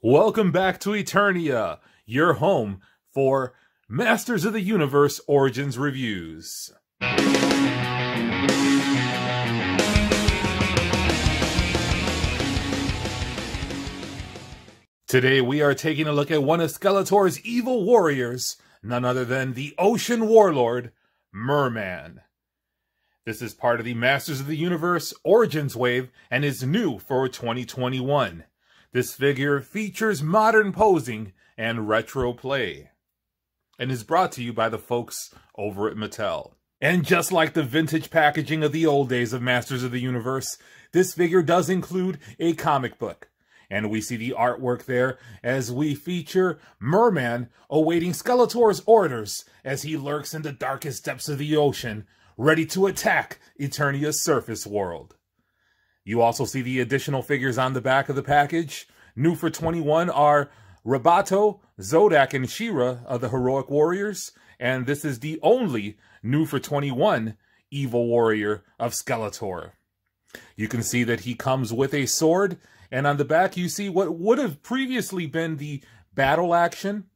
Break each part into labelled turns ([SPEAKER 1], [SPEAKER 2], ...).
[SPEAKER 1] Welcome back to Eternia, your home for Masters of the Universe Origins reviews. Today we are taking a look at one of Skeletor's evil warriors, none other than the Ocean Warlord, Mer-Man. This is part of the Masters of the Universe Origins wave and is new for 2021. This figure features modern posing and retro play, and is brought to you by the folks over at Mattel. And just like the vintage packaging of the old days of Masters of the Universe, this figure does include a comic book. And we see the artwork there as we feature Mer-Man awaiting Skeletor's orders as he lurks in the darkest depths of the ocean, ready to attack Eternia's surface world. You also see the additional figures on the back of the package. New for 21 are Rabato, Zodak, and She-Ra of the Heroic Warriors. And this is the only new for 21 evil warrior of Skeletor. You can see that he comes with a sword. And on the back, you see what would have previously been the battle action.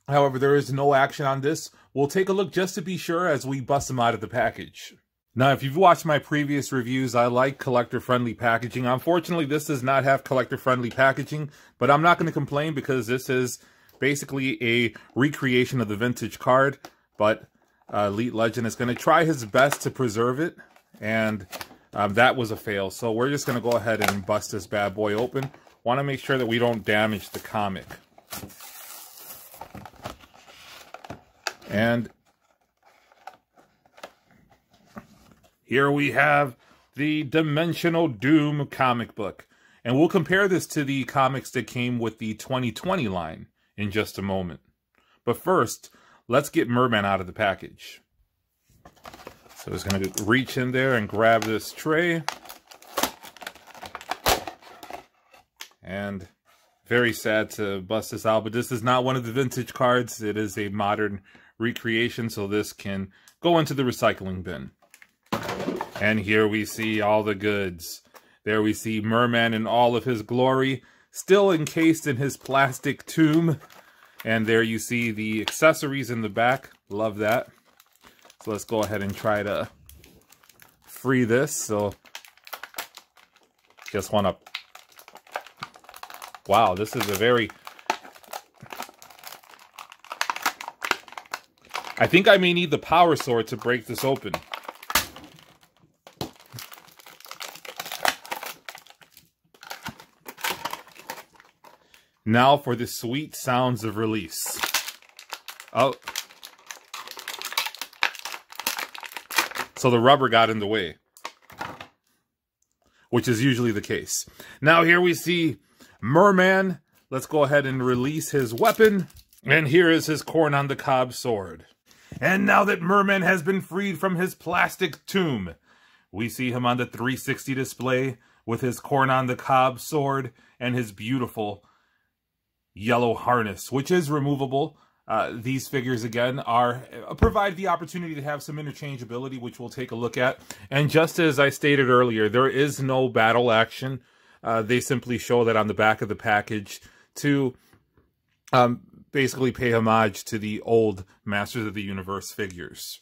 [SPEAKER 1] However, there is no action on this. We'll take a look just to be sure as we bust them out of the package. Now, if you've watched my previous reviews, I like collector-friendly packaging. Unfortunately, this does not have collector-friendly packaging, but I'm not going to complain because this is basically a recreation of the vintage card. But Elite Legend is going to try his best to preserve it, and that was a fail. So we're just going to go ahead and bust this bad boy open. Want to make sure that we don't damage the comic. And here we have the Dimensional Doom comic book. And we'll compare this to the comics that came with the 2020 line in just a moment. But first, let's get Mer-Man out of the package. So I'm just going to reach in there and grab this tray. And very sad to bust this out, but this is not one of the vintage cards. It is a modern recreation, so this can go into the recycling bin. And here we see all the goods. There we see Mer-Man in all of his glory, still encased in his plastic tomb. And there you see the accessories in the back. Love that. So let's go ahead and try to free this. So just want to... Wow, this is a very... I think I may need the power sword to break this open. Now for the sweet sounds of release. Oh. So the rubber got in the way, which is usually the case. Now here we see Mer-Man. Let's go ahead and release his weapon. And here is his corn on the cob sword. And now that Mer-Man has been freed from his plastic tomb, we see him on the 360 display with his corn on the cob sword and his beautiful yellow harness, which is removable. These figures, again, provide the opportunity to have some interchangeability, which we'll take a look at. And just as I stated earlier, there is no battle action. They simply show that on the back of the package to basically pay homage to the old Masters of the Universe figures.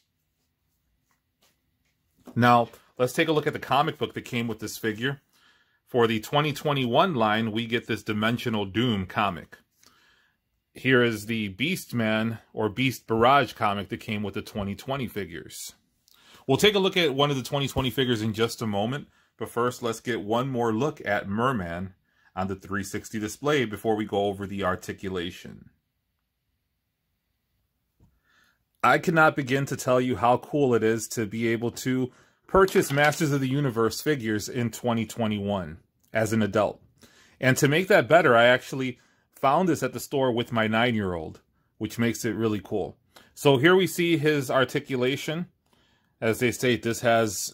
[SPEAKER 1] Now, let's take a look at the comic book that came with this figure. For the 2021 line, we get this Dimensional Doom comic. Here is the Beastman or Beast Barrage comic that came with the 2020 figures. We'll take a look at one of the 2020 figures in just a moment, but first let's get one more look at Mer-Man on the 360 display before we go over the articulation. I cannot begin to tell you how cool it is to be able to purchase Masters of the Universe figures in 2021 as an adult. And to make that better, I actually found this at the store with my 9-year-old, which makes it really cool. So here we see his articulation. As they state, this has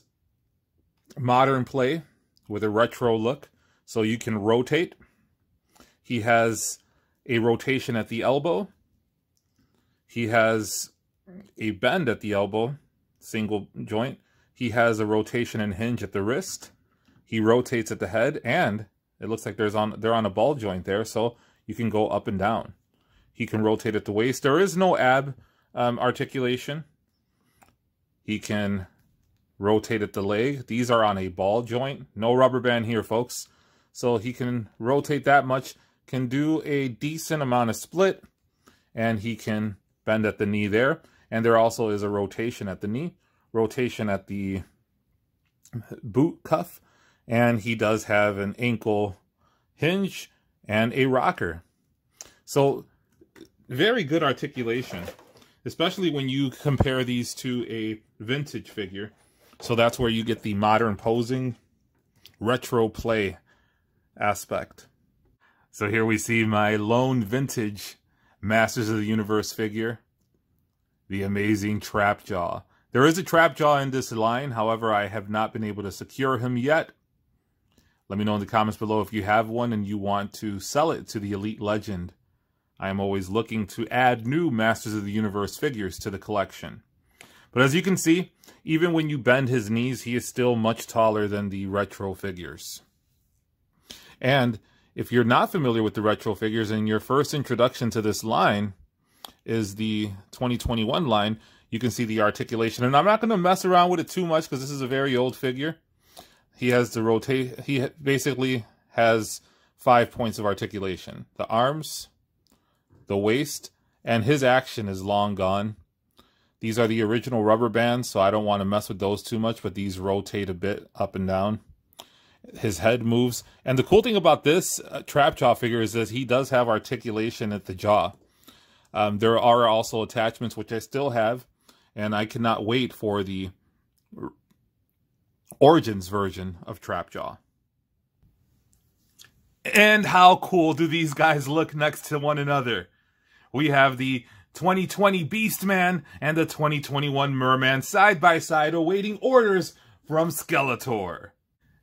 [SPEAKER 1] modern play with a retro look, so you can rotate. He has a rotation at the elbow. He has a bend at the elbow, single joint. He has a rotation and hinge at the wrist. He rotates at the head, and it looks like they're on a ball joint there, so you can go up and down. He can rotate at the waist. There is no ab articulation. He can rotate at the leg. These are on a ball joint. No rubber band here, folks. So he can rotate that much, can do a decent amount of split, and he can bend at the knee there. And there also is a rotation at the knee, rotation at the boot cuff, and he does have an ankle hinge and a rocker. So very good articulation, especially when you compare these to a vintage figure. So that's where you get the modern posing, retro play aspect. So here we see my lone vintage Masters of the Universe figure, the amazing Trapjaw. There is a Trapjaw in this line, however, I have not been able to secure him yet. Let me know in the comments below if you have one and you want to sell it to the Elite Legend. I am always looking to add new Masters of the Universe figures to the collection. But as you can see, even when you bend his knees, he is still much taller than the retro figures. And if you're not familiar with the retro figures and your first introduction to this line is the 2021 line, you can see the articulation. And I'm not going to mess around with it too much because this is a very old figure. He has the rotate. He basically has 5 points of articulation: the arms, the waist, and his action is long gone. These are the original rubber bands, so I don't want to mess with those too much, but these rotate a bit up and down. His head moves. And the cool thing about this Trapjaw figure is that he does have articulation at the jaw. There are also attachments, which I still have, and I cannot wait for the Origins version of Trapjaw. And how cool do these guys look next to one another? We have the 2020 Beastman and the 2021 Merman side by side awaiting orders from Skeletor.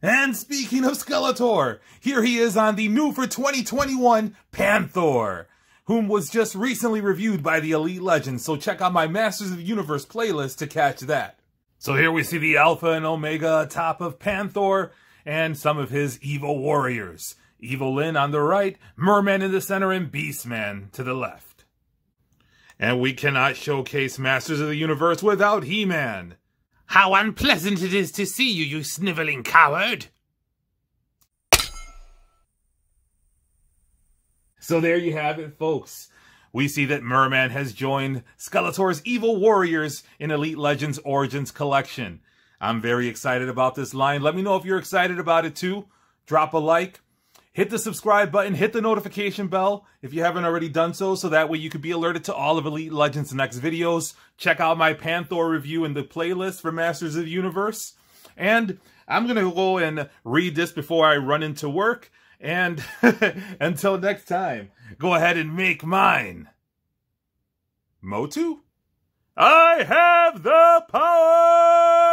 [SPEAKER 1] And speaking of Skeletor, here he is on the new for 2021 Panthor, whom was just recently reviewed by the Elite Legends, so check out my Masters of the Universe playlist to catch that. So here we see the Alpha and Omega atop of Panthor and some of his evil warriors. Evil Lyn on the right, Merman in the center, and Beastman to the left. And we cannot showcase Masters of the Universe without He-Man.
[SPEAKER 2] How unpleasant it is to see you, you sniveling coward!
[SPEAKER 1] So there you have it, folks. We see that Merman has joined Skeletor's evil warriors in Elite Legends Origins collection. I'm very excited about this line. Let me know if you're excited about it too. Drop a like. Hit the subscribe button, hit the notification bell if you haven't already done so that way you could be alerted to all of Elite Legends' next videos. Check out my Panthor review in the playlist for Masters of the Universe. And I'm going to go and read this before I run into work. And until next time, go ahead and make mine. MOTU? I have the power!